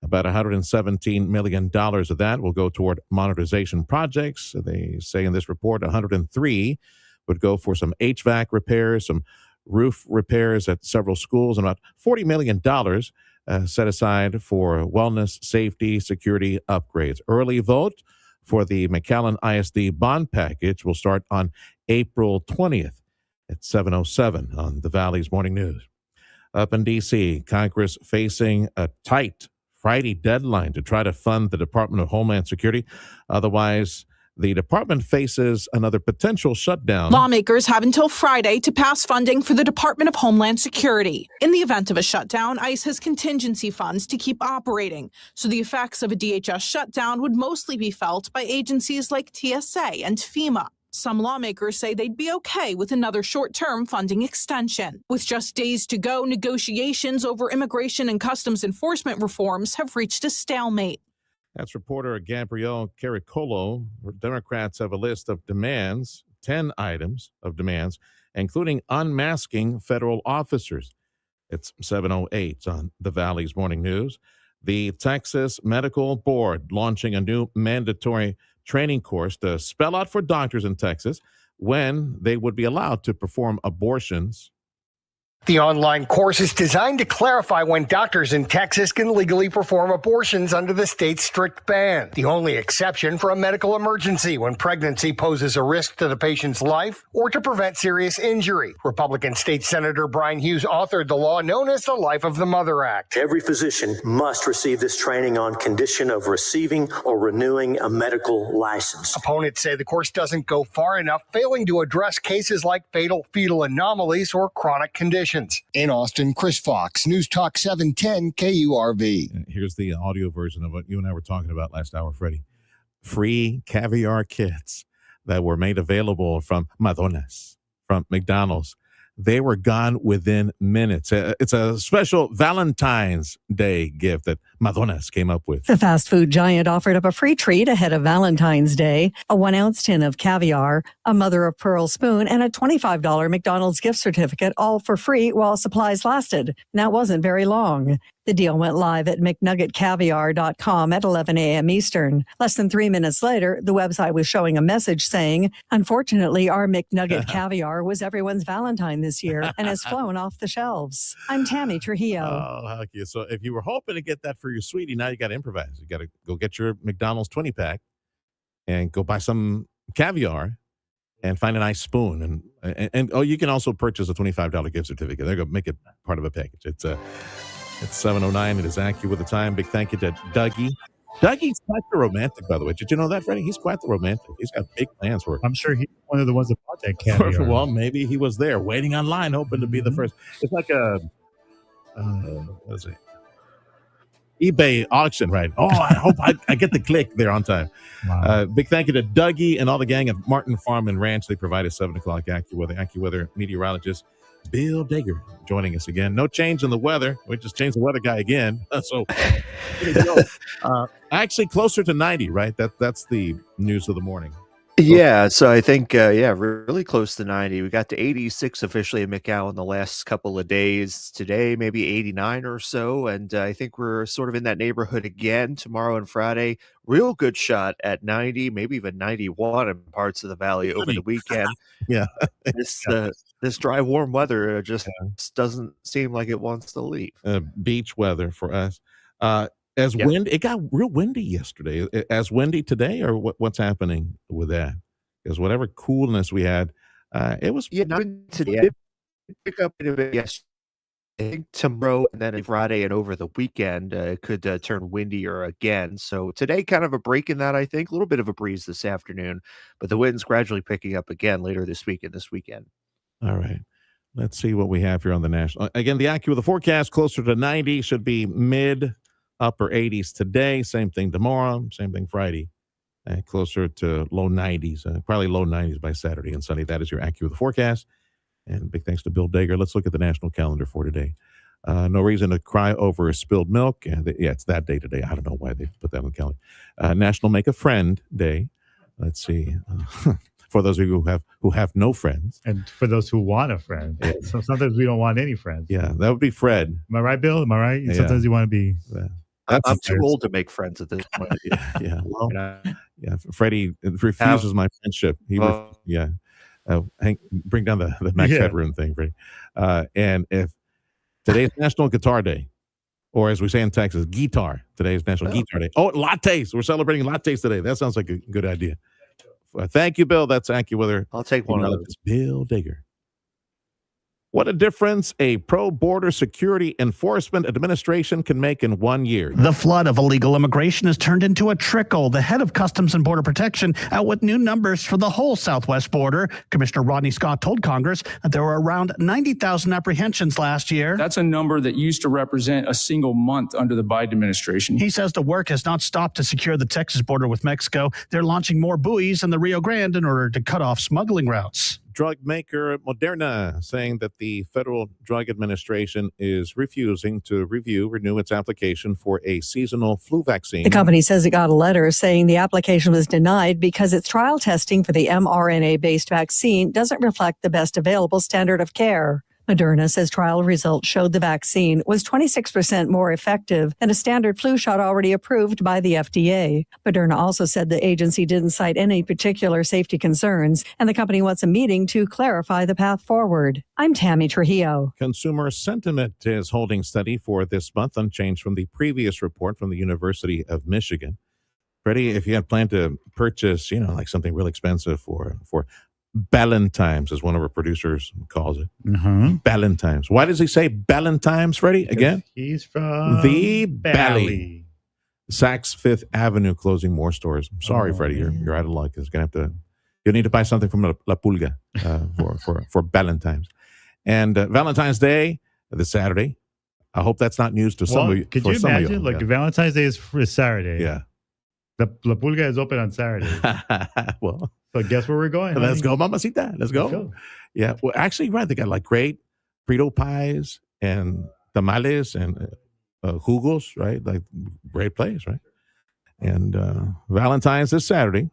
About $117 million of that will go toward modernization projects. They say in this report 103 would go for some HVAC repairs, some roof repairs at several schools, and about $40 million set aside for wellness, safety, security upgrades. Early vote for the McAllen ISD bond package will start on April 20th at 7:07 on the Valley's Morning News. Up in D.C., Congress facing a tight Friday deadline to try to fund the Department of Homeland Security. Otherwise, the department faces another potential shutdown. Lawmakers have until Friday to pass funding for the Department of Homeland Security. In the event of a shutdown, ICE has contingency funds to keep operating, so the effects of a DHS shutdown would mostly be felt by agencies like TSA and FEMA. Some lawmakers say they'd be okay with another short-term funding extension. With just days to go, negotiations over immigration and customs enforcement reforms have reached a stalemate. That's reporter Gabrielle Caricolo. Democrats have a list of demands, 10 items of demands, including unmasking federal officers. It's 7:08 on the Valley's Morning News. The Texas Medical Board launching a new mandatory training course to spell out for doctors in Texas when they would be allowed to perform abortions. The online course is designed to clarify when doctors in Texas can legally perform abortions under the state's strict ban. The only exception for a medical emergency when pregnancy poses a risk to the patient's life or to prevent serious injury. Republican State Senator Brian Hughes authored the law known as the Life of the Mother Act. Every physician must receive this training on condition of receiving or renewing a medical license. Opponents say the course doesn't go far enough, failing to address cases like fatal fetal anomalies or chronic conditions. In Austin, Chris Fox, News Talk 710 KURV. Here's the audio version of what you and I were talking about last hour, Freddie. Free caviar kits that were made available from Madonna's, from McDonald's. They were gone within minutes. It's a special Valentine's Day gift that Madonna's came up with. The fast food giant offered up a free treat ahead of Valentine's Day, a 1-ounce tin of caviar, a mother-of-pearl spoon, and a $25 McDonald's gift certificate, all for free while supplies lasted. And that wasn't very long. The deal went live at McNuggetCaviar.com at 11 a.m. Eastern. Less than 3 minutes later, the website was showing a message saying, unfortunately, our McNugget Caviar was everyone's Valentine this year and has flown off the shelves. I'm Tammy Trujillo. Oh, how cute. So if you were hoping to get that for your sweetie, now you got to improvise. You got to go get your McDonald's 20-pack and go buy some caviar and find a nice spoon. And you can also purchase a $25 gift certificate. They're going to make it part of a package. It's 7:09. It is accurate with the time. Big thank you to Dougie. Dougie's quite the romantic, by the way. Did you know that, Freddie? He's quite the romantic. He's got big plans for it. I'm sure he's one of the ones that bought that caviar. Well, maybe he was there waiting online, hoping to be the first. It's like a, what is it? eBay auction, right? Oh, I hope I get the click there on time. Wow. Big thank you to Dougie and all the gang at Martin Farm and Ranch. They provided 7 o'clock AccuWeather meteorologist Bill Dager joining us again. No change in the weather. We just changed the weather guy again. So actually closer to 90, right? That's the news of the morning. Yeah, so I think, really close to 90. We got to 86 officially in McAllen the last couple of days. Today, maybe 89 or so, and I think we're sort of in that neighborhood again tomorrow and Friday. Real good shot at 90, maybe even 91 in parts of the valley over the weekend. Yeah. This dry, warm weather just doesn't seem like it wants to leave. Beach weather for us. Wind, it got real windy yesterday. As windy today, or what's happening with that? Because whatever coolness we had, it was. Yeah, not today. Pick up a bit yesterday. I think tomorrow and then Friday and over the weekend it could turn windier again. So today, kind of a break in that. I think a little bit of a breeze this afternoon, but the wind's gradually picking up again later this week and this weekend. All right. Let's see what we have here on the national. Again, the AccuWeather forecast closer to 90, should be mid upper 80s today. Same thing tomorrow. Same thing Friday. Closer to low 90s. Probably low 90s by Saturday and Sunday. That is your AccuWeather forecast. And big thanks to Bill Dager. Let's look at the national calendar for today. No reason to cry over spilled milk. It's that day today. I don't know why they put that on the calendar. National Make a Friend Day. Let's see. For those of you who have no friends. And for those who want a friend. Yeah. So sometimes we don't want any friends. Yeah, that would be Fred. Am I right, Bill? Am I right? Yeah. Sometimes you want to be I'm too old to make friends at this point. Yeah. Well, And yeah. Freddie refuses my friendship. Bring down the max headroom thing, Freddie. And if today's National Guitar Day, or as we say in Texas, guitar. Today's National Guitar Day. Oh, lattes. We're celebrating lattes today. That sounds like a good idea. Thank you, Bill. That's AccuWeather. I'll take one of those. Bill Digger. What a difference a pro-border security enforcement administration can make in 1 year. The flood of illegal immigration has turned into a trickle. The head of Customs and Border Protection out with new numbers for the whole southwest border. Commissioner Rodney Scott told Congress that there were around 90,000 apprehensions last year. That's a number that used to represent a single month under the Biden administration. He says the work has not stopped to secure the Texas border with Mexico. They're launching more buoys in the Rio Grande in order to cut off smuggling routes. Drug maker Moderna saying that the Federal Drug Administration is refusing to renew its application for a seasonal flu vaccine. The company says it got a letter saying the application was denied because its trial testing for the mRNA-based vaccine doesn't reflect the best available standard of care. Moderna says trial results showed the vaccine was 26% more effective than a standard flu shot already approved by the FDA. Moderna also said the agency didn't cite any particular safety concerns, and the company wants a meeting to clarify the path forward. I'm Tammy Trujillo. Consumer sentiment is holding steady for this month, unchanged from the previous report from the University of Michigan. Freddie, if you had planned to purchase, like something really expensive for Ballantines, as one of our producers calls it. Ballantines. Why does he say Ballantines, Freddie? Again? He's from the Valley. Saks Fifth Avenue closing more stores. I'm sorry, Freddie, you're out of luck. You'll need to buy something from La Pulga for Ballantines. And Valentine's Day this Saturday. I hope that's not news to some of you. Could you imagine? Like Valentine's Day is Saturday. Yeah. La Pulga is open on Saturday. Well, so guess where we're going? Let's go, Mamacita. Let's go. Yeah. Well, actually, right. They got like great Frito pies and tamales and jugos, right? Like great place, right? And Valentine's this Saturday.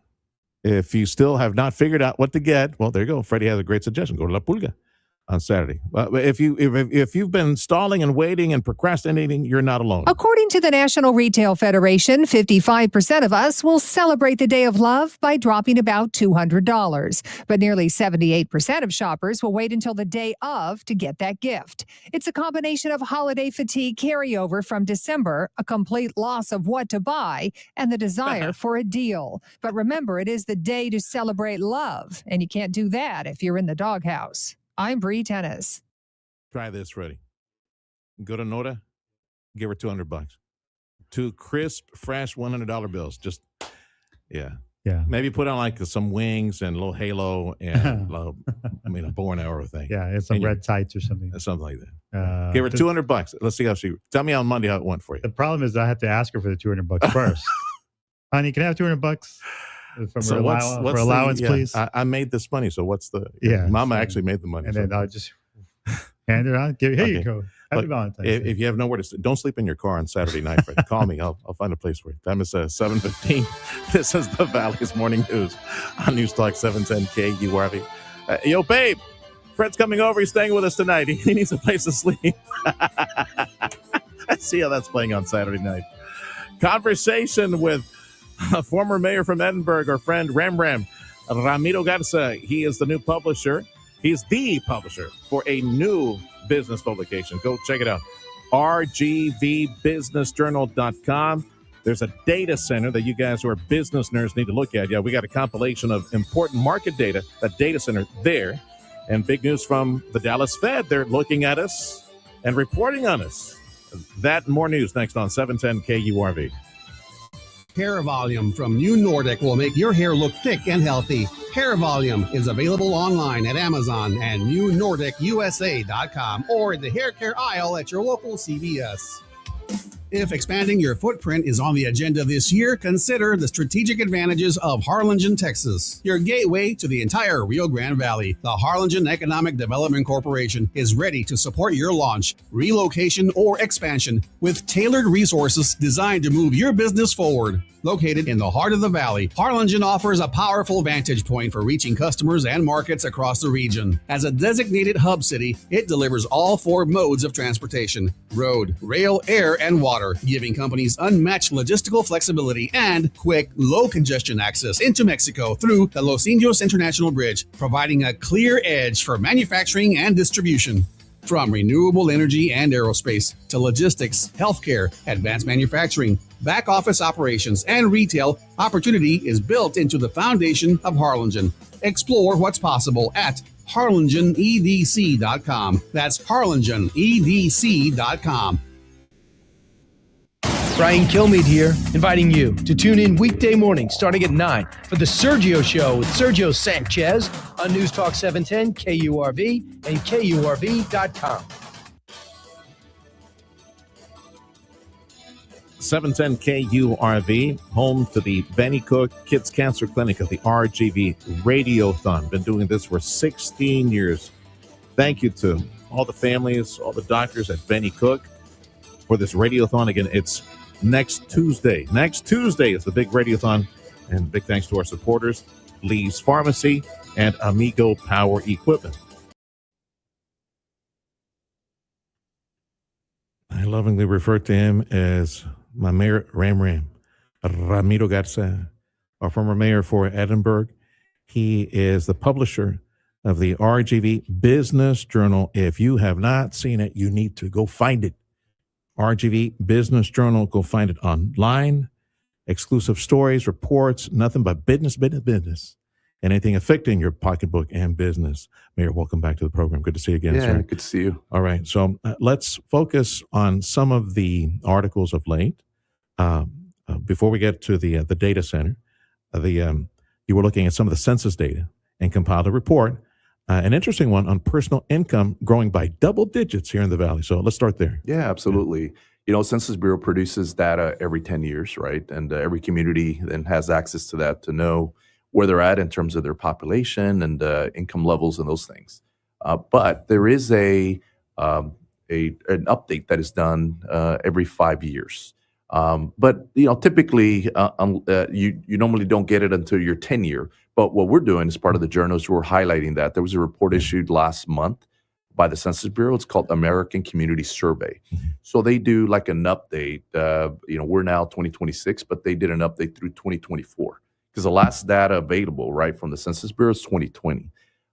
If you still have not figured out what to get, well, there you go. Freddie has a great suggestion. Go to La Pulga on Saturday. If you've been stalling and waiting and procrastinating, you're not alone. According to the National Retail Federation, 55% of us will celebrate the Day of Love by dropping about $200. But nearly 78% of shoppers will wait until the day of to get that gift. It's a combination of holiday fatigue carryover from December, a complete loss of what to buy, and the desire for a deal. But remember, it is the day to celebrate love, and you can't do that if you're in the doghouse. I'm Bree Tennis. Try this, Freddie. Go to Nora, give her $200. 2 crisp, fresh $100 bills. Just, yeah. Maybe put on like some wings and a little halo and a bow and arrow thing. Yeah, it's some red tights or something. Something like that. Give her $200. Let's see how tell me on Monday how it went for you. The problem is I have to ask her for the $200 first. Honey, can I have $200? For allowance, please. I made this money, so what's the... Mama actually made the money. And then I'll just hand it on. Here you go. Happy Valentine's Day. If you have nowhere to... Don't sleep in your car on Saturday night, Fred. Call me. I'll find a place for you. Time is 7:15. This is the Valley's Morning News on News Talk 710 KURV. Yo, babe. Fred's coming over. He's staying with us tonight. He needs a place to sleep. Let's see how that's playing on Saturday night. Conversation with a former mayor from Edinburgh, our friend Ramiro Garza. He is the new publisher. He's the publisher for a new business publication. Go check it out. RGVbusinessjournal.com. There's a data center that you guys who are business nerds need to look at. Yeah, we got a compilation of important market data, a data center there. And big news from the Dallas Fed. They're looking at us and reporting on us. That and more news next on 710 KURV. Hair Volume from New Nordic will make your hair look thick and healthy. Hair Volume is available online at Amazon and NewNordicUSA.com or in the hair care aisle at your local CVS. If expanding your footprint is on the agenda this year, consider the strategic advantages of Harlingen, Texas, your gateway to the entire Rio Grande Valley. The Harlingen Economic Development Corporation is ready to support your launch, relocation, or expansion with tailored resources designed to move your business forward. Located in the heart of the valley, Harlingen offers a powerful vantage point for reaching customers and markets across the region. As a designated hub city, it delivers all 4 modes of transportation: road, rail, air, and water. water, giving companies unmatched logistical flexibility and quick, low congestion access into Mexico through the Los Indios International Bridge, providing a clear edge for manufacturing and distribution. From renewable energy and aerospace to logistics, healthcare, advanced manufacturing, back office operations, and retail, opportunity is built into the foundation of Harlingen. Explore what's possible at harlingenedc.com. That's harlingenedc.com. Brian Kilmeade here, inviting you to tune in weekday mornings starting at 9 for The Sergio Show with Sergio Sanchez on News Talk 710, KURV, and KURV.com. 710 KURV, home to the Benny Cook Kids Cancer Clinic of the RGV Radiothon. Been doing this for 16 years. Thank you to all the families, all the doctors at Benny Cook for this Radiothon. Again, it's next Tuesday. Next Tuesday is the big Radiothon. And big thanks to our supporters, Lee's Pharmacy and Amigo Power Equipment. I lovingly refer to him as my mayor, Ramiro Garza, our former mayor for Edinburgh. He is the publisher of the RGV Business Journal. If you have not seen it, you need to go find it. RGV Business Journal, go find it online. Exclusive stories, reports, nothing but business. Anything affecting your pocketbook and business. Mayor, welcome back to the program. Good to see you again, sir. Good to see you. All right, so let's focus on some of the articles of late. Before we get to the data center, you were looking at some of the census data and compiled a report. An interesting one on personal income growing by double digits here in the Valley. So let's start there. Yeah, absolutely. You know, Census Bureau produces data every 10 years, right? And every community then has access to that to know where they're at in terms of their population and income levels and those things. But there is an update that is done every 5 years. But you know, typically you normally don't get it until your 10-year. But what we're doing as part of the journal is we're highlighting that. There was a report issued last month by the Census Bureau. It's called American Community Survey. So they do like an update. You know, we're now 2026, but they did an update through 2024 because the last data available, right, from the Census Bureau is 2020.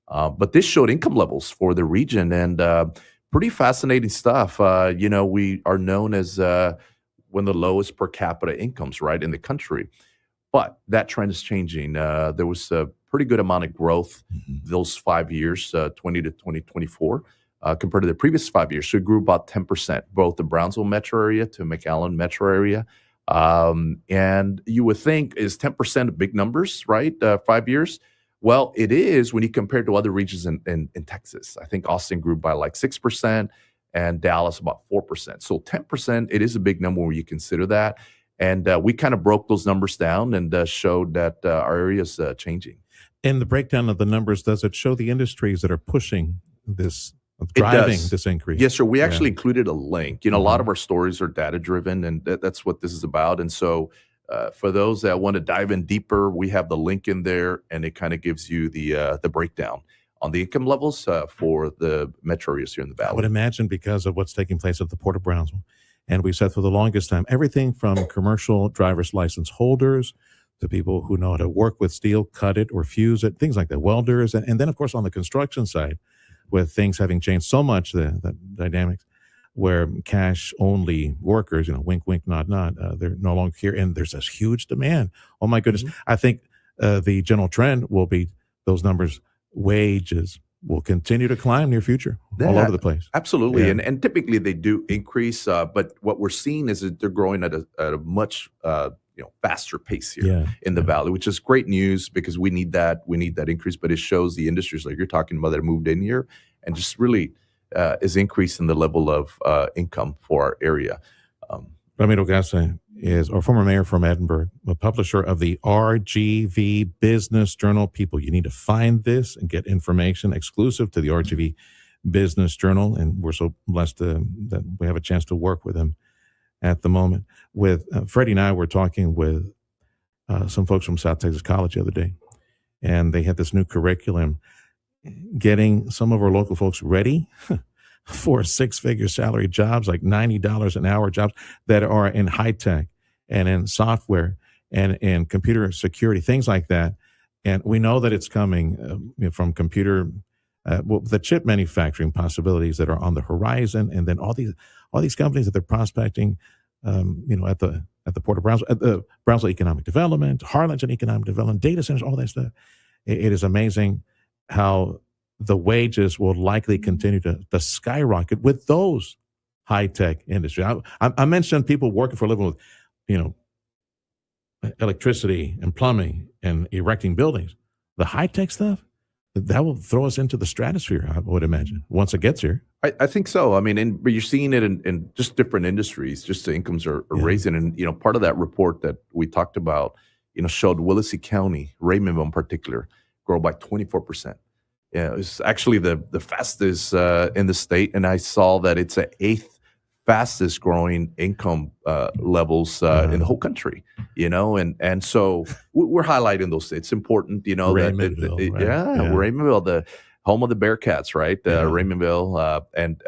But this showed income levels for the region and pretty fascinating stuff. You know, we are known as one of the lowest per capita incomes, right, in the country. But that trend is changing. There was a pretty good amount of growth those 5 years, 20 to 2024, compared to the previous 5 years. So it grew about 10%, both the Brownsville metro area to McAllen metro area. And you would think, is 10% big numbers, right? 5 years? Well, it is when you compare to other regions in Texas. I think Austin grew by like 6% and Dallas about 4%. So 10%, it is a big number when you consider that. And we kind of broke those numbers down and showed that our area is changing. In the breakdown of the numbers, does it show the industries that are pushing this, driving this increase? Yes, sir. We actually included a link. You know, a lot of our stories are data-driven, and that's what this is about. And so for those that want to dive in deeper, we have the link in there, and it kind of gives you the breakdown on the income levels for the metro areas here in the Valley. I would imagine because of what's taking place at the Port of Brownsville. And we said for the longest time, everything from commercial driver's license holders to people who know how to work with steel, cut it or fuse it, things like that, welders. And then, of course, on the construction side, with things having changed so much, the dynamics, where cash-only workers, you know, wink, wink, nod, nod, they're no longer here. And there's this huge demand. Oh, my goodness. I think the general trend will be those numbers, wages, will continue to climb near future all over the place. Absolutely. Yeah. And typically they do increase, but what we're seeing is that they're growing at a much faster pace here in the Valley, which is great news because we need that increase, but it shows the industries like you're talking about that moved in here and just really is increasing the level of income for our area. Ramiro Garza is our former mayor from Edinburgh, a publisher of the RGV Business Journal. People, you need to find this and get information exclusive to the RGV Business Journal. And we're so blessed that we have a chance to work with him at the moment. With Freddie and I were talking with some folks from South Texas College the other day, and they had this new curriculum getting some of our local folks ready for six-figure salary jobs, like $90 an hour jobs that are in high tech and in software and in computer security, things like that. And we know that it's coming from computer, the chip manufacturing possibilities that are on the horizon, and then all these companies that they're prospecting, at the Port of Brownsville, at the Brownsville Economic Development, Harlingen Economic Development, data centers, all that stuff. It is amazing how the wages will likely continue to skyrocket with those high tech industries. I mentioned people working for a living with, electricity and plumbing and erecting buildings. The high tech stuff, that will throw us into the stratosphere, I would imagine, once it gets here. I think so. I mean, but you're seeing it in just different industries. Just the incomes are raising, and part of that report that we talked about, showed Willacy County, Raymondville in particular, grow by 24%. Yeah, it's actually the fastest in the state, and I saw that it's the eighth fastest growing income levels in the whole country. And so we're highlighting those. It's important, Raymondville, right? Raymondville, the home of the Bearcats, right? Raymondville, and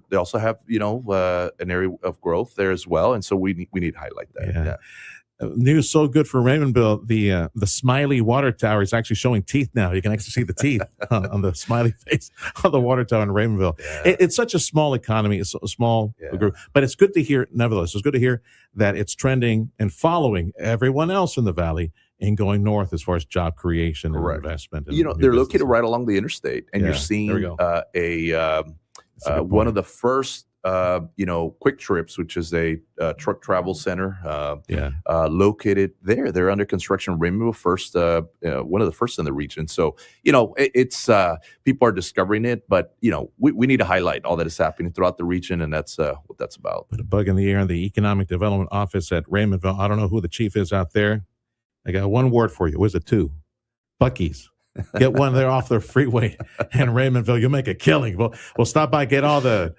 they also have an area of growth there as well, and so we need to highlight that. Yeah. News so good for Raymondville. The Smiley water tower is actually showing teeth now. You can actually see the teeth on the smiley face on the water tower in Raymondville. Yeah. It's such a small economy. It's a small group, but it's good to hear. Nevertheless, it's good to hear that it's trending and following everyone else in the valley and going north as far as job creation and investment. And they're located right along the interstate, and you're seeing one of the first Quick Trips, which is a truck travel center located there. They're under construction. Raymondville first, one of the first in the region. So, it's people are discovering it, but, we need to highlight all that is happening throughout the region, and that's what that's about. Put a bug in the air in the Economic Development Office at Raymondville. I don't know who the chief is out there. I got one word for you. Was it two? Buc-ee's. Get one there off the freeway in Raymondville. You'll make a killing. We'll stop by, get all the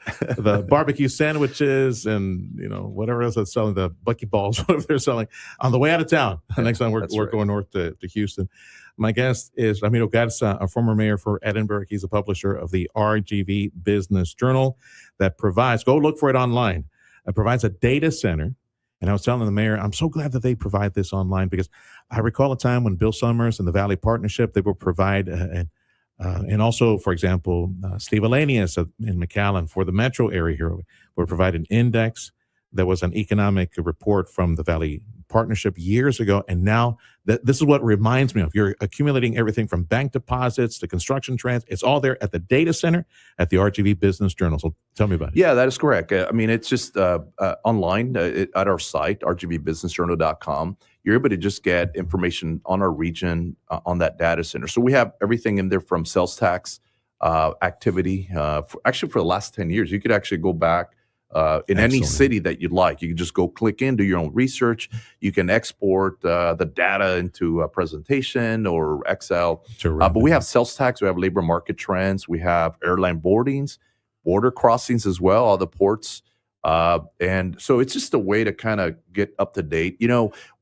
barbecue sandwiches and whatever else they're selling, the Bucky balls, whatever they're selling on the way out of town. Next time we're going north to Houston. My guest is Ramiro Garza, a former mayor for Edinburgh. He's a publisher of the RGV Business Journal that provides, go look for it online. It provides a data center. And I was telling the mayor, I'm so glad that they provide this online, because I recall a time when Bill Summers and the Valley Partnership, they would provide, and also, for example, Steve Elanius in McAllen for the metro area here would provide an index that was an economic report from the Valley Partnership years ago. And now this is what reminds me of. You're accumulating everything from bank deposits to construction trends. It's all there at the data center at the RGV Business Journal. So tell me about it. Yeah, that is correct. I mean, it's just online at our site, rgvbusinessjournal.com. You're able to just get information on our region on that data center. So we have everything in there from sales tax activity. For the last 10 years, you could actually go back in any city that you'd like. You can just go click in, do your own research. You can export the data into a presentation or Excel. But we have sales tax, we have labor market trends, we have airline boardings, border crossings as well, all the ports. And so it's just a way to kind of get up to date.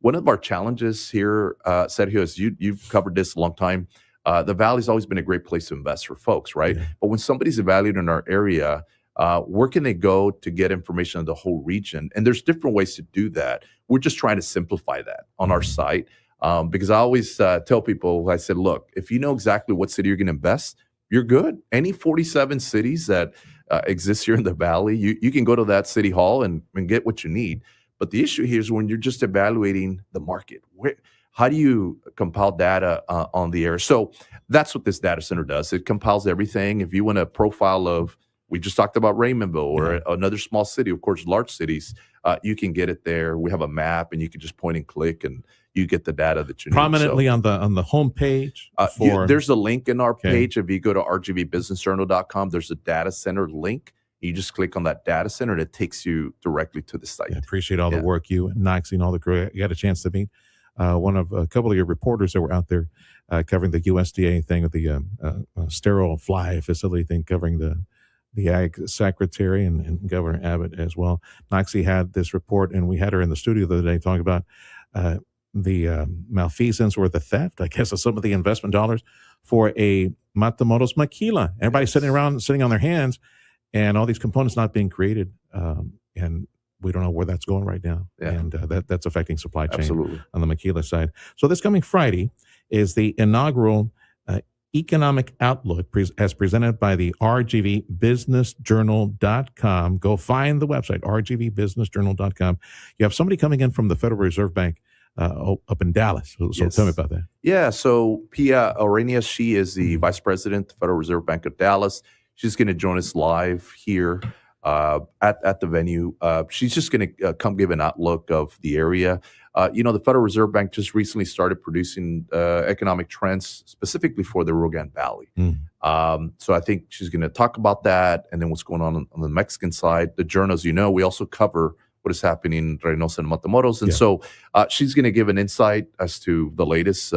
One of our challenges here, Sergio, is you've covered this a long time. The Valley's always been a great place to invest for folks, right? Yeah. But when somebody's evaluated in our area, where can they go to get information on the whole region? And there's different ways to do that. We're just trying to simplify that on our site, because I always tell people, I said, look, if you know exactly what city you're going to invest, you're good. Any 47 cities that exist here in the Valley, you can go to that city hall and get what you need. But the issue here is when you're just evaluating the market, how do you compile data on the air? So that's what this data center does. It compiles everything. If you want a profile of, we just talked about Raymondville or another small city, of course, large cities, you can get it there. We have a map, and you can just point and click, and you get the data that you need. Prominently on the home page? There's a link in our page. If you go to rgvbusinessjournal.com, there's a data center link. You just click on that data center, and it takes you directly to the site. I appreciate all the work you and Noxie and all the crew. You got a chance to meet a couple of your reporters that were out there covering the USDA thing with the sterile fly facility thing, covering the Ag Secretary and Governor Abbott as well. Noxie had this report, and we had her in the studio the other day talking about the malfeasance or the theft, I guess, of some of the investment dollars for a Matamoros maquila. Everybody's sitting on their hands, and all these components not being created, and we don't know where that's going right now, and that's affecting supply chain on the Maquila side. So this coming Friday is the inaugural Economic Outlook as presented by the RGVBusinessJournal.com. Go find the website, RGVBusinessJournal.com. You have somebody coming in from the Federal Reserve Bank up in Dallas. So tell me about that. Yeah, so Pia Arenas, she is the Vice President of the Federal Reserve Bank of Dallas. She's going to join us live here at the venue. She's just going to come give an outlook of the area. The Federal Reserve Bank just recently started producing economic trends specifically for the Rio Grande Valley. So I think she's going to talk about that and then what's going on the Mexican side. The journals, we also cover what is happening in Reynosa and Matamoros. And so she's going to give an insight as to the latest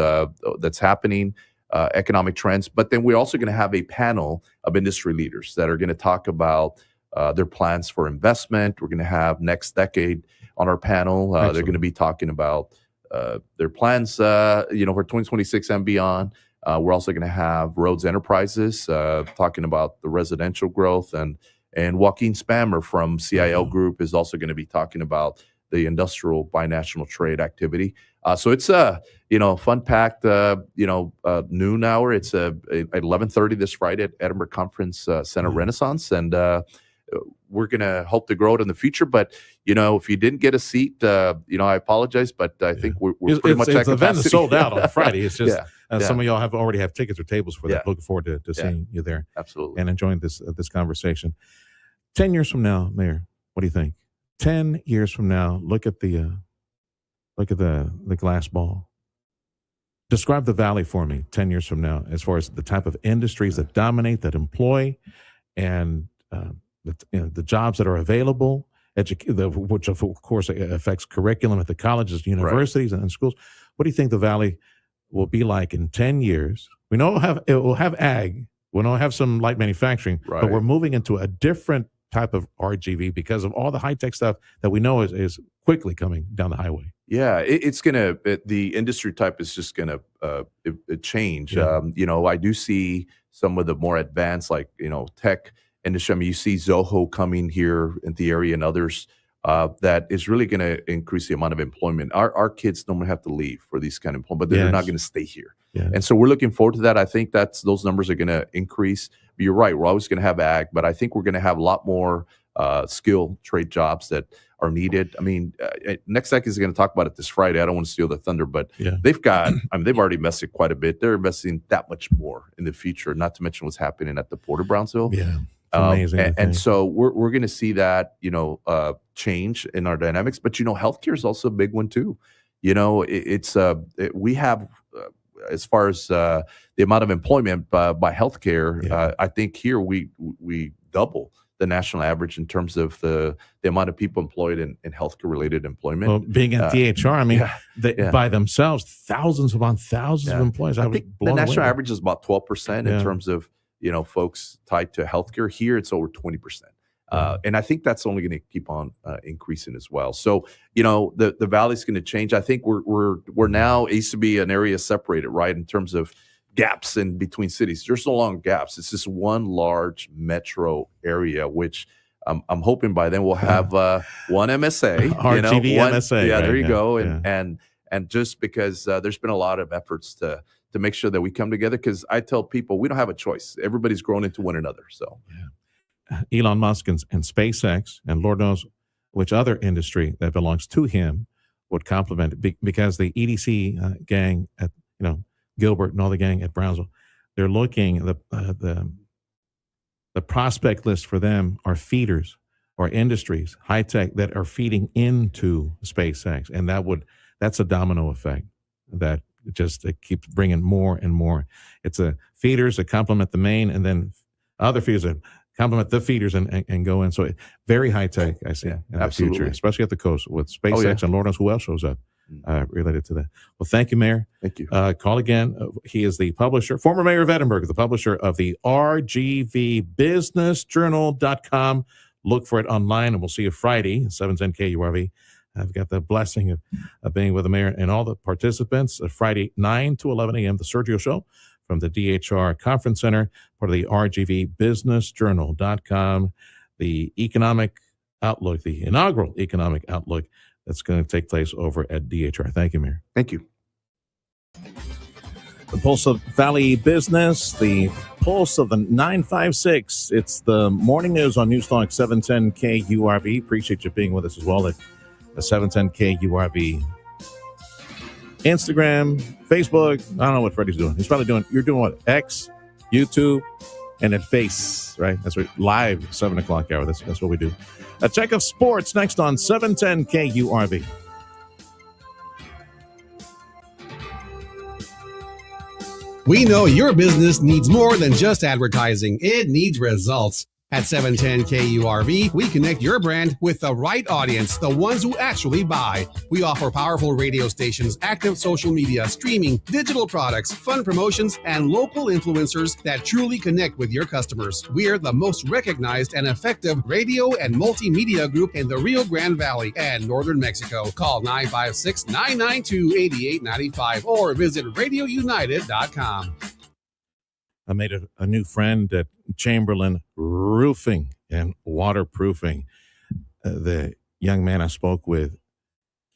that's happening, economic trends. But then we're also going to have a panel of industry leaders that are going to talk about their plans for investment. We're going to have Next Decade on our panel. They're going to be talking about their plans, for 2026 and beyond. We're also going to have Rhodes Enterprises talking about the residential growth, and Joaquin Spammer from CIL Group is also going to be talking about the industrial binational trade activity. So it's fun-packed, noon hour. It's at 11:30 this Friday at Edinburgh Conference Center Renaissance, and we're going to hope to grow it in the future. But, if you didn't get a seat, I apologize, but I think we're pretty much at capacity. The event is sold out on Friday. It's just some of y'all already have tickets or tables for that. Looking forward to seeing you there. Absolutely. And enjoying this conversation. 10 years from now, Mayor, what do you think? 10 years from now, look at the glass ball. Describe the Valley for me 10 years from now, as far as the type of industries that dominate, that employ, and the jobs that are available, which of course affects curriculum at the colleges, universities, and schools. What do you think the Valley will be like in 10 years? We know it will have ag. We know have some light manufacturing, but we're moving into a different type of RGV because of all the high-tech stuff that we know is quickly coming down the highway. Yeah, the industry type is just going to change. Yeah. I do see some of the more advanced, tech industry. I mean, you see Zoho coming here in the area and others that is really going to increase the amount of employment. Our kids normally have to leave for these kind of employment, but they're not going to stay here. Yeah. And so we're looking forward to that. I think those numbers are going to increase. But you're right. We're always going to have ag, but I think we're going to have a lot more skill trade jobs that are needed. I mean, Next Second is going to talk about it this Friday. I don't want to steal the thunder, but they've already invested quite a bit. They're investing that much more in the future, not to mention what's happening at the Port of Brownsville. Yeah. Amazing. And so we're going to see that, change in our dynamics. But, healthcare is also a big one, too. We have, as far as the amount of employment by healthcare, I think here we double the national average in terms of the amount of people employed in healthcare-related employment. Well, being at DHR, by themselves, thousands upon thousands of employees. I think the national average is about 12% in terms of folks tied to healthcare. Here, it's over 20%. And I think that's only going to keep on increasing as well. So, the Valley's going to change. I think we're now, it used to be an area separated, right, in terms of gaps in between cities. There's no longer gaps. It's just one large metro area, which I'm hoping by then we'll have one MSA. RGV MSA. Yeah, there you go. And just because there's been a lot of efforts to make sure that we come together, because I tell people we don't have a choice. Everybody's grown into one another. So, Elon Musk and SpaceX, and Lord knows which other industry that belongs to him would complement it, because the EDC gang at Gilbert and all the gang at Brownsville, they're looking the prospect list for them are feeders or industries, high tech, that are feeding into SpaceX, and that's a domino effect that it keeps bringing more and more. It's a feeders that complement the main, and then other feeders that complement the feeders and go in. So very high tech, I see, in the future, especially at the coast with SpaceX and Lord knows who else shows up related to that. Well, thank you, Mayor. Thank you. Call again. He is the publisher, former mayor of Edinburgh, the publisher of the RGVBusinessJournal.com. Look for it online, and we'll see you Friday, 710 KURV. I've got the blessing of being with the mayor and all the participants Friday, 9 to 11 a.m., the Sergio Show from the DHR Conference Center, part of the RGV BusinessJournal.com, the economic outlook, the inaugural economic outlook that's going to take place over at DHR. Thank you, Mayor. Thank you. The Pulse of Valley Business, the Pulse of the 956. It's the morning news on Newstalk 710 KURV. Appreciate you being with us as well at the 710 KURV Instagram, Facebook. I don't know what Freddie's doing. He's probably doing, you're doing what? X, YouTube, and then Face, right? That's right. Live, 7 o'clock hour. That's what we do. A check of sports next on 710 KURV. We know your business needs more than just advertising. It needs results. At 710 KURV, we connect your brand with the right audience, the ones who actually buy. We offer powerful radio stations, active social media, streaming, digital products, fun promotions, and local influencers that truly connect with your customers. We're the most recognized and effective radio and multimedia group in the Rio Grande Valley and Northern Mexico. Call 956-992-8895 or visit radiounited.com. I made a new friend at Chamberlain Roofing and Waterproofing. The young man I spoke with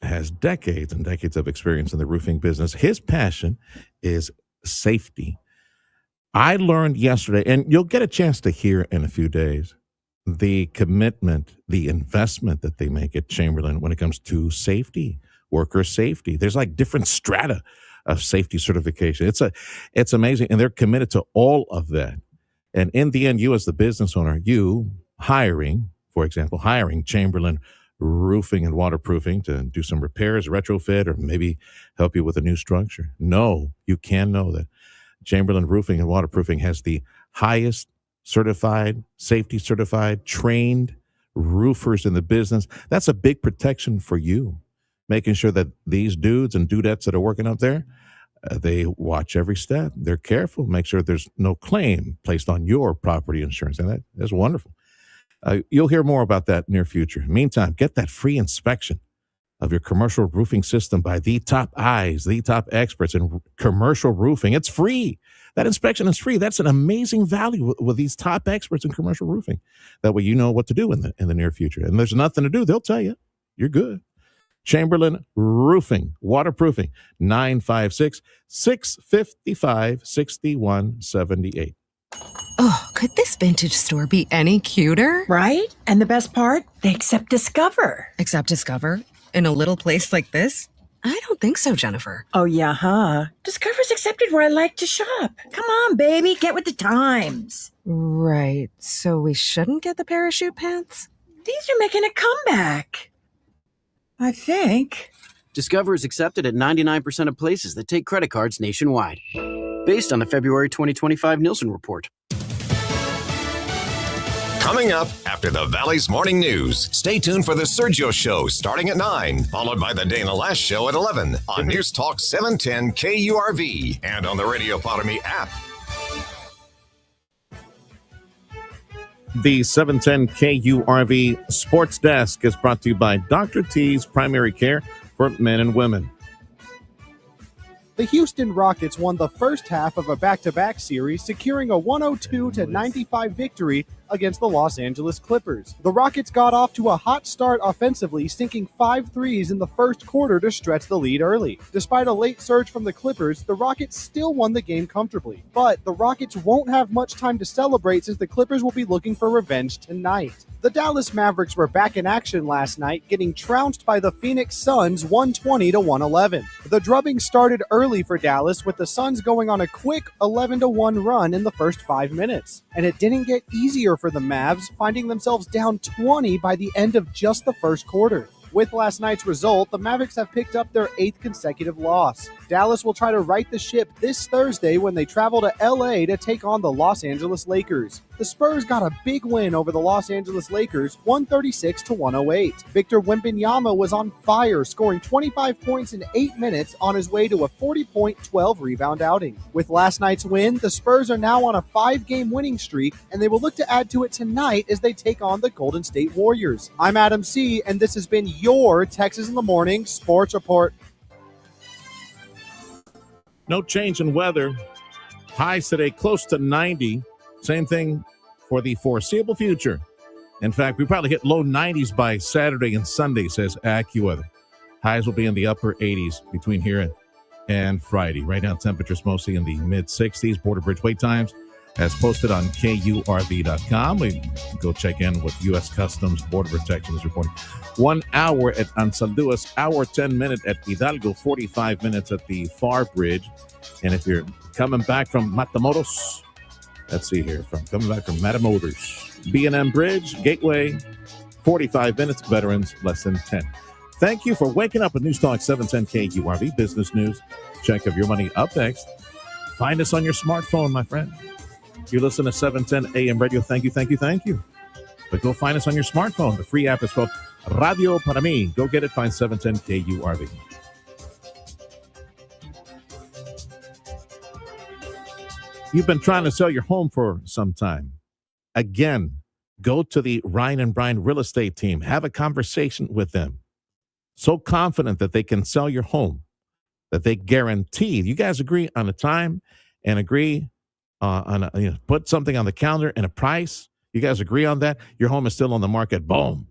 has decades and decades of experience in the roofing business. His passion is safety. I learned yesterday, and you'll get a chance to hear in a few days, the commitment, the investment that they make at Chamberlain when it comes to safety, worker safety. There's like different strata of safety certification. It's amazing. And they're committed to all of that. And in the end, you as the business owner, you hiring Chamberlain Roofing and Waterproofing to do some repairs, retrofit, or maybe help you with a new structure. No, you can know that Chamberlain Roofing and Waterproofing has the highest certified, safety certified, trained roofers in the business. That's a big protection for you, making sure that these dudes and dudettes that are working up there, they watch every step. They're careful, make sure there's no claim placed on your property insurance. And that's wonderful. You'll hear more about that near future. Meantime, get that free inspection of your commercial roofing system by the top eyes, the top experts in commercial roofing. It's free. That inspection is free. That's an amazing value with these top experts in commercial roofing. That way you know what to do in the near future. And there's nothing to do. They'll tell you. You're good. Chamberlain Roofing, Waterproofing, 956-655-6178. Oh, could this vintage store be any cuter? Right? And the best part, they accept Discover. Accept Discover? In a little place like this? I don't think so, Jennifer. Oh, yeah, huh? Discover's accepted where I like to shop. Come on, baby, get with the times. Right, so we shouldn't get the parachute pants? These are making a comeback. I think. Discover is accepted at 99% of places that take credit cards nationwide. Based on the February 2025 Nielsen report. Coming up after the Valley's Morning News, stay tuned for the Sergio Show starting at 9, followed by the Dana Lash Show at 11 on News Talk 710 KURV and on the Radio Potami app. The 710 KURV Sports Desk is brought to you by Dr. T's Primary Care for Men and Women. The Houston Rockets won the first half of a back-to-back series, securing a 102-95 victory against the Los Angeles Clippers. The Rockets got off to a hot start offensively, sinking 5 threes in the first quarter to stretch the lead early. Despite a late surge from the Clippers, the Rockets still won the game comfortably. But the Rockets won't have much time to celebrate since the Clippers will be looking for revenge tonight. The Dallas Mavericks were back in action last night, getting trounced by the Phoenix Suns 120-111. The drubbing started early for Dallas, with the Suns going on a quick 11-1 run in the first 5 minutes. And it didn't get easier for the Mavs, finding themselves down 20 by the end of just the first quarter. With last night's result, the Mavericks have picked up their 8th consecutive loss. Dallas will try to right the ship this Thursday when they travel to LA to take on the Los Angeles Lakers. The Spurs got a big win over the Los Angeles Lakers, 136-108. Victor Wembanyama was on fire, scoring 25 points in 8 minutes on his way to a 40-point, 12-rebound outing. With last night's win, the Spurs are now on a 5-game winning streak, and they will look to add to it tonight as they take on the Golden State Warriors. I'm Adam C., and this has been your Texas in the Morning Sports Report. No change in weather. Highs today close to 90. Same thing for the foreseeable future. In fact, we probably hit low 90s by Saturday and Sunday, says AccuWeather. Highs will be in the upper 80s between here and Friday. Right now, temperatures mostly in the mid-60s. Border Bridge wait times as posted on KURV.com. We go check in what U.S. Customs Border Protection is reporting. 1 hour at Ansalduas, hour 10 minutes at Hidalgo, 45 minutes at the Far Bridge. And if you're coming back from Matamoros, let's see here, coming back from Matamoros, B&M Bridge, Gateway, 45 minutes, Veterans, less than 10. Thank you for waking up with News Talk 710 KURV Business News. Check of your money up next. Find us on your smartphone, my friend. You listen to 710 AM radio. Thank you. But go find us on your smartphone. The free app is called Radio Para Mí. Go get it. Find 710 KURV. You've been trying to sell your home for some time. Again, go to the Ryan & Bryan real estate team. Have a conversation with them. So confident that they can sell your home, that they guarantee. You guys agree on a time and agree put something on the calendar and a price. You guys agree on that. Your home is still on the market. Boom.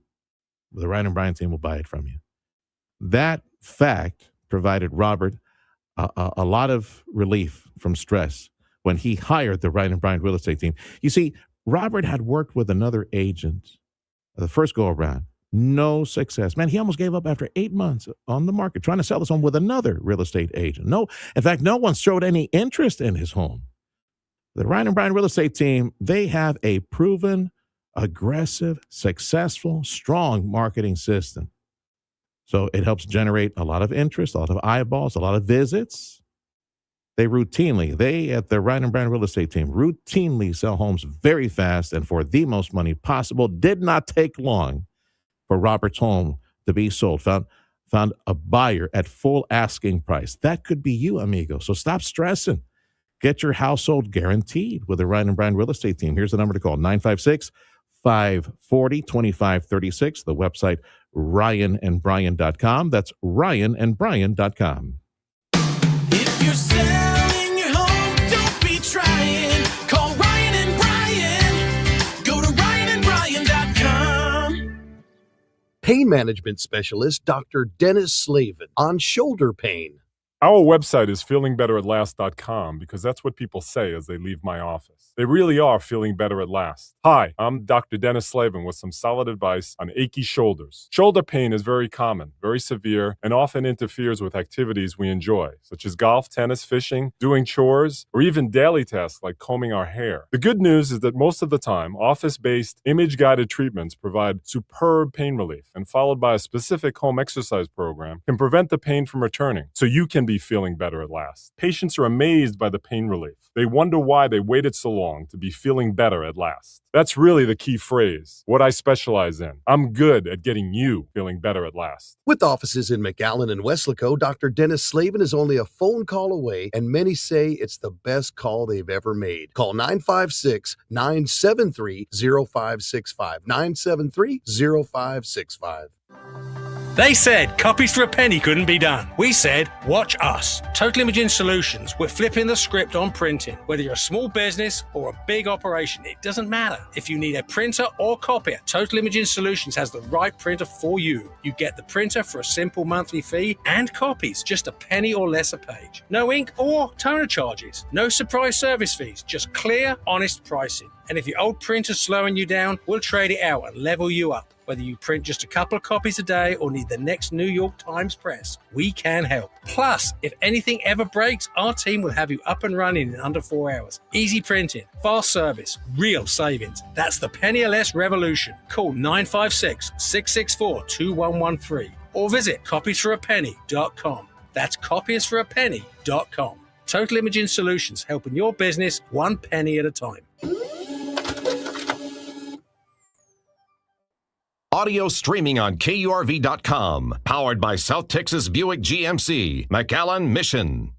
The Ryan & Bryan team will buy it from you. That fact provided Robert a lot of relief from stress when he hired the Ryan & Bryan real estate team. You see, Robert had worked with another agent the first go around. No success. Man, he almost gave up after 8 months on the market trying to sell his home with another real estate agent. In fact, no one showed any interest in his home. The Ryan & Bryan real estate team, they have a proven, aggressive, successful, strong marketing system. So it helps generate a lot of interest, a lot of eyeballs, a lot of visits. They at the Ryan & Bryan real estate team, routinely sell homes very fast and for the most money possible. Did not take long for Robert's home to be sold. Found a buyer at full asking price. That could be you, amigo. So stop stressing. Get your household guaranteed with the Ryan & Bryan real estate team. Here's the number to call, 956-540-2536. The website, ryanandbryan.com. That's ryanandbryan.com. If you're selling your home, don't be trying. Call Ryan & Bryan. Go to ryanandbryan.com. Pain management specialist Dr. Dennis Slavin on shoulder pain. Our website is feelingbetteratLast.com because that's what people say as they leave my office. They really are feeling better at last. Hi, I'm Dr. Dennis Slavin with some solid advice on achy shoulders. Shoulder pain is very common, very severe, and often interferes with activities we enjoy, such as golf, tennis, fishing, doing chores, or even daily tasks like combing our hair. The good news is that most of the time, office-based, image-guided treatments provide superb pain relief, and followed by a specific home exercise program can prevent the pain from returning, so you can be feeling better at last. Patients are amazed by the pain relief. They wonder why they waited so long to be feeling better at last. That's really the key phrase, what I specialize in. I'm good at getting you feeling better at last. With offices in McAllen and Weslaco, Dr. Dennis Slavin is only a phone call away, and many say it's the best call they've ever made. Call 956-973-0565. 973-0565. They said copies for a penny couldn't be done. We said, watch us. Total Imaging Solutions. We're flipping the script on printing. Whether you're a small business or a big operation, it doesn't matter. If you need a printer or copier, Total Imaging Solutions has the right printer for you. You get the printer for a simple monthly fee and copies, just a penny or less a page. No ink or toner charges. No surprise service fees, just clear, honest pricing. And if your old printer's slowing you down, we'll trade it out and level you up. Whether you print just a couple of copies a day or need the next New York Times press, we can help. Plus, if anything ever breaks, our team will have you up and running in under 4 hours. Easy printing, fast service, real savings. That's the penny or less revolution. Call 956-664-2113 or visit copiesforapenny.com. That's copiesforapenny.com. Total Imaging Solutions, helping your business one penny at a time. Audio streaming on KURV.com. Powered by South Texas Buick GMC, McAllen Mission.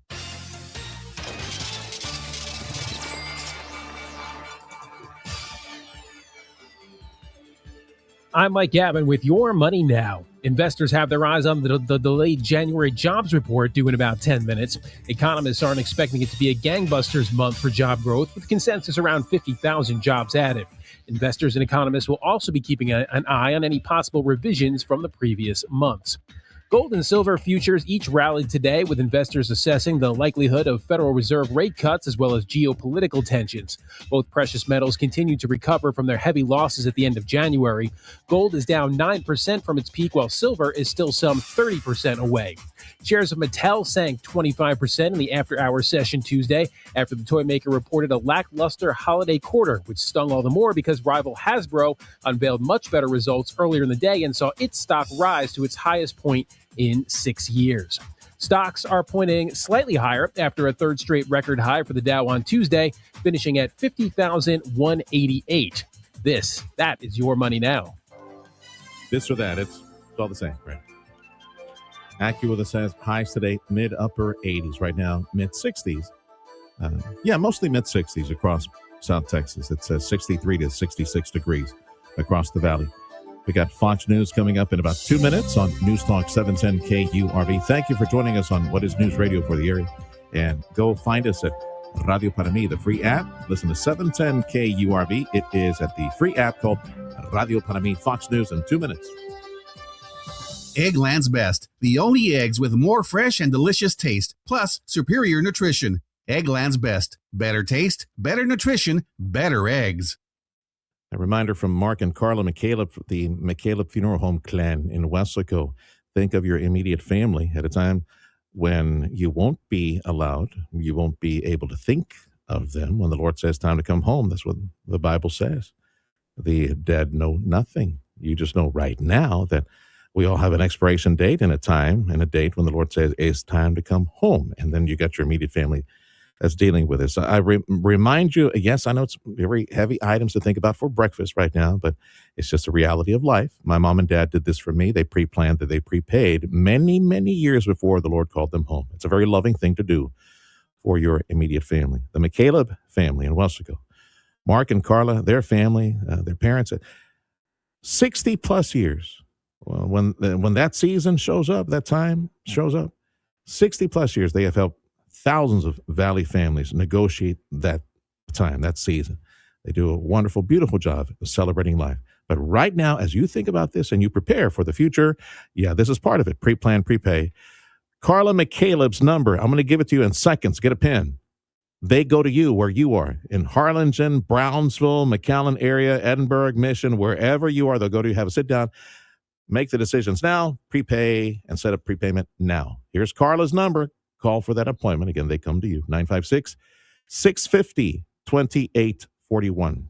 I'm Mike Gavin with Your Money Now. Investors have their eyes on the delayed January jobs report due in about 10 minutes. Economists aren't expecting it to be a gangbusters month for job growth, with consensus around 50,000 jobs added. Investors and economists will also be keeping an eye on any possible revisions from the previous months. Gold and silver futures each rallied today, with investors assessing the likelihood of Federal Reserve rate cuts as well as geopolitical tensions. Both precious metals continue to recover from their heavy losses at the end of January. Gold is down 9% from its peak, while silver is still some 30% away. Shares of Mattel sank 25% in the after-hour session Tuesday after the toy maker reported a lackluster holiday quarter, which stung all the more because rival Hasbro unveiled much better results earlier in the day and saw its stock rise to its highest point in 6 years. Stocks are pointing slightly higher after a third straight record high for the Dow on Tuesday, finishing at 50,188. That is Your Money Now. This or that, it's all the same, right? AccuWeather says highs today, mid-upper 80s. Right now, mid-60s. Mostly mid-60s across South Texas. It says 63 to 66 degrees across the valley. We got Fox News coming up in about 2 minutes on News Talk 710 KURV. Thank you for joining us on what is news radio for the area. And go find us at Radio Para Mí, the free app. Listen to 710 KURV. It is at the free app called Radio Para Mí. Fox News in 2 minutes. Eggland's Best, the only eggs with more fresh and delicious taste, plus superior nutrition. Eggland's Best. Better taste, better nutrition, better eggs. A reminder from Mark and Carla McCaleb, the McCaleb Funeral Home clan in Weslaco. Think of your immediate family at a time when you won't be allowed, you won't be able to think of them when the Lord says time to come home. That's what the Bible says. The dead know nothing. You just know right now that we all have an expiration date and a time and a date when the Lord says it's time to come home. And then you got your immediate family that's dealing with this. I remind you, yes, I know it's very heavy items to think about for breakfast right now, but it's just a reality of life. My mom and dad did this for me. They pre-planned that they prepaid many, many years before the Lord called them home. It's a very loving thing to do for your immediate family. The McCaleb family in Weslaco. Mark and Carla, their family, their parents, 60 plus years. Well, when that season shows up, that time shows up, 60 plus years, they have helped thousands of Valley families negotiate that time, that season. They do a wonderful, beautiful job of celebrating life. But right now, as you think about this and you prepare for the future, this is part of it. Pre-plan, prepay. Carla McCaleb's number, I'm going to give it to you in seconds. Get a pen. They go to you where you are in Harlingen, Brownsville, McAllen area, Edinburgh, Mission, wherever you are. They'll go to you, have a sit down. Make the decisions now, prepay, and set up prepayment now. Here's Carla's number. Call for that appointment. Again, they come to you. 956-650-2841.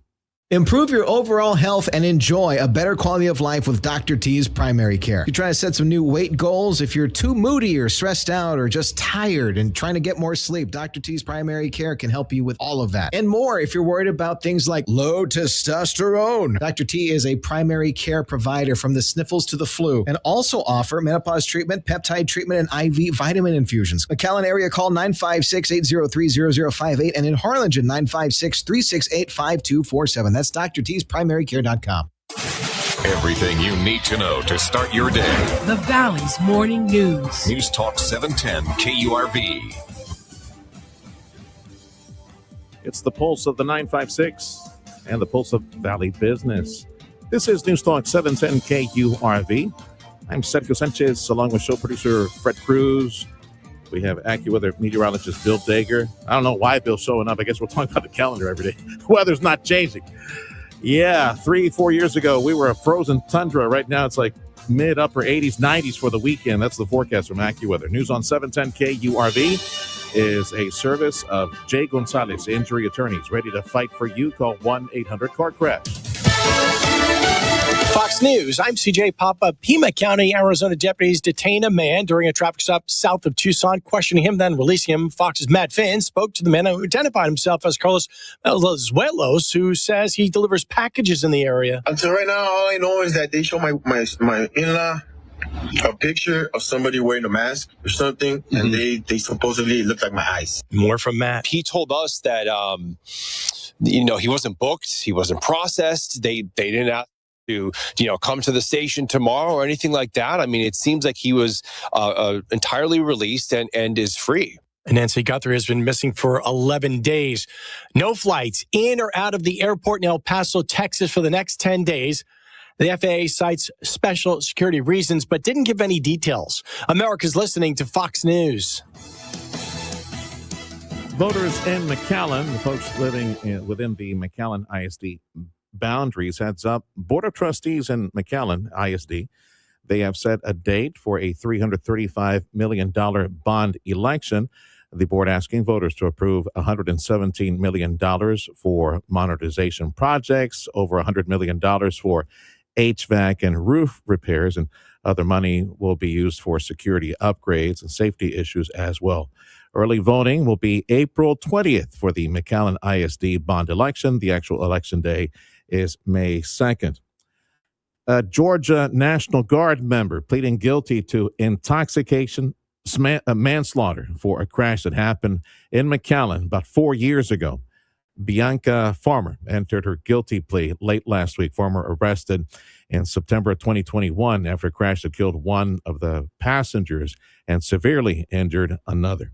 Improve your overall health and enjoy a better quality of life with Dr. T's Primary Care. You're trying to set some new weight goals. If you're too moody or stressed out or just tired and trying to get more sleep, Dr. T's Primary Care can help you with all of that and more. If you're worried about things like low testosterone, Dr. T is a primary care provider from the sniffles to the flu and also offer menopause treatment, peptide treatment, and IV vitamin infusions. McAllen area, call 956-803-0058 and in Harlingen, 956-368-5247. That's drt'sprimarycare.com. Everything you need to know to start your day. The Valley's Morning News. News Talk 710 KURV. It's the pulse of the 956 and the pulse of Valley business. This is News Talk 710 KURV. I'm Sergio Sanchez along with show producer Fred Cruz. We have AccuWeather meteorologist Bill Dager. I don't know why Bill's showing up. I guess we're talking about the calendar every day. The weather's not changing. 3-4 years ago, we were a frozen tundra. Right now, it's like mid-upper 80s, 90s for the weekend. That's the forecast from AccuWeather. News on 710 KURV is a service of Jay Gonzalez, injury attorneys. Ready to fight for you? Call 1-800-CAR-CRASH. Fox News, I'm CJ Papa. Pima County, Arizona deputies detain a man during a traffic stop south of Tucson, questioning him, then releasing him. Fox's Matt Finn spoke to the man who identified himself as Carlos Valenzuelos, who says he delivers packages in the area. Until right now, all I know is that they show my in-law a picture of somebody wearing a mask or something, and they supposedly look like my eyes. More from Matt. He told us that, he wasn't booked, he wasn't processed. They didn't ask. to come to the station tomorrow or anything like that. I mean, it seems like he was entirely released and is free. And Nancy Guthrie has been missing for 11 days. No flights in or out of the airport in El Paso, Texas for the next 10 days. The FAA cites special security reasons, but didn't give any details. America's listening to Fox News. Voters in McAllen, the folks living within the McAllen ISD boundaries, heads up. Board of Trustees in McAllen ISD, they have set a date for a $335 million bond election. The board asking voters to approve $117 million for modernization projects, over $100 million for HVAC and roof repairs, and other money will be used for security upgrades and safety issues as well. Early voting will be April 20th for the McAllen ISD bond election. The actual election day is May 2nd. A Georgia National Guard member pleading guilty to intoxication, manslaughter for a crash that happened in McAllen about 4 years ago. Bianca Farmer entered her guilty plea late last week. Farmer arrested in September 2021 after a crash that killed one of the passengers and severely injured another.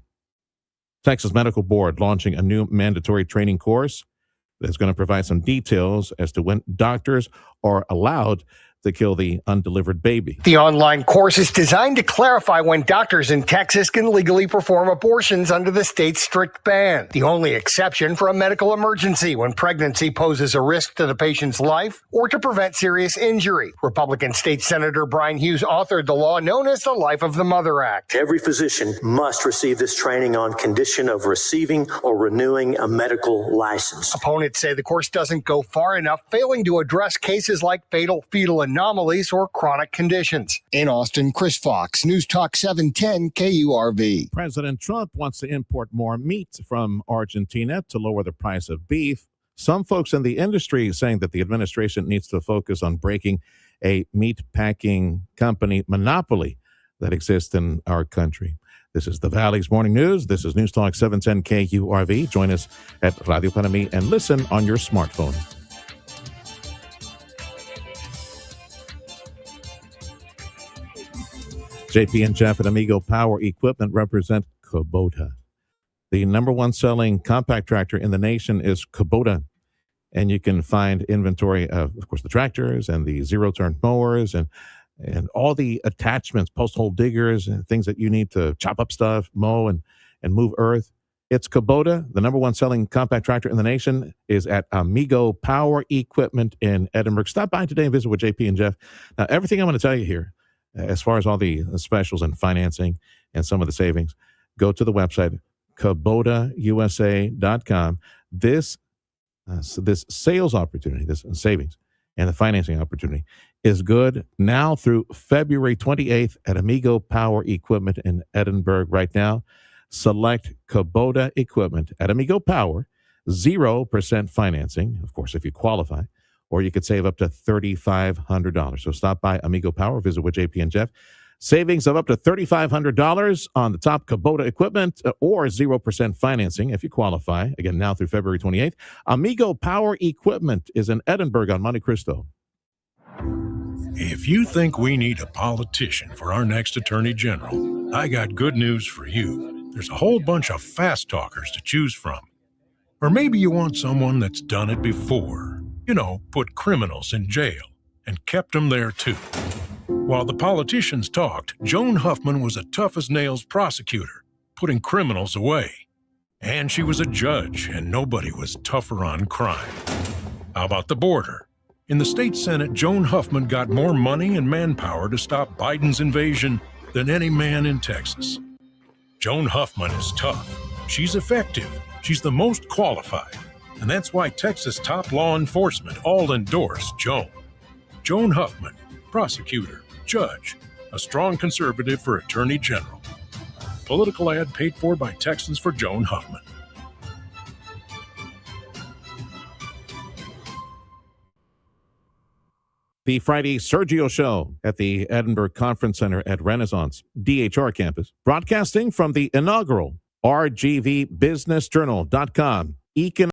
Texas Medical Board launching a new mandatory training course that's going to provide some details as to when doctors are allowed to kill the undelivered baby. The online course is designed to clarify when doctors in Texas can legally perform abortions under the state's strict ban. The only exception for a medical emergency when pregnancy poses a risk to the patient's life or to prevent serious injury. Republican State Senator Brian Hughes authored the law known as the Life of the Mother Act. Every physician must receive this training on condition of receiving or renewing a medical license. Opponents say the course doesn't go far enough, failing to address cases like fatal fetal anomalies or chronic conditions. In Austin, Chris Fox, News Talk 710 KURV. President Trump wants to import more meat from Argentina to lower the price of beef. Some folks in the industry saying that the administration needs to focus on breaking a meat packing company monopoly that exists in our country. This is the Valley's Morning News. This is News Talk 710 KURV. Join us at Radio Panamí and listen on your smartphone. JP and Jeff at Amigo Power Equipment represent Kubota. The number one selling compact tractor in the nation is Kubota. And you can find inventory of course, the tractors and the zero-turn mowers and all the attachments, post hole diggers and things that you need to chop up stuff, mow and move earth. It's Kubota. The number one selling compact tractor in the nation is at Amigo Power Equipment in Edinburgh. Stop by today and visit with JP and Jeff. Now, everything I'm going to tell you here, as far as all the specials and financing and some of the savings, go to the website, KubotaUSA.com. This sales opportunity, this savings and the financing opportunity is good now through February 28th at Amigo Power Equipment in Edinburgh. Right now, select Kubota equipment at Amigo Power, 0% financing, of course, if you qualify, or you could save up to $3,500. So stop by Amigo Power, visit with JP and Jeff. Savings of up to $3,500 on the top Kubota equipment or 0% financing if you qualify. Again, now through February 28th. Amigo Power Equipment is in Edinburgh on Monte Cristo. If you think we need a politician for our next attorney general, I got good news for you. There's a whole bunch of fast talkers to choose from. Or maybe you want someone that's done it before. You know, put criminals in jail and kept them there too. While the politicians talked, Joan Huffman was a tough-as-nails prosecutor, putting criminals away. And she was a judge, and nobody was tougher on crime. How about the border? In the state Senate, Joan Huffman got more money and manpower to stop Biden's invasion than any man in Texas. Joan Huffman is tough. She's effective. She's the most qualified. And that's why Texas top law enforcement all endorse Joan. Joan Huffman, prosecutor, judge, a strong conservative for Attorney General. Political ad paid for by Texans for Joan Huffman. The Friday Sergio Show at the Edinburgh Conference Center at Renaissance DHR campus, broadcasting from the inaugural RGV BusinessJournal.com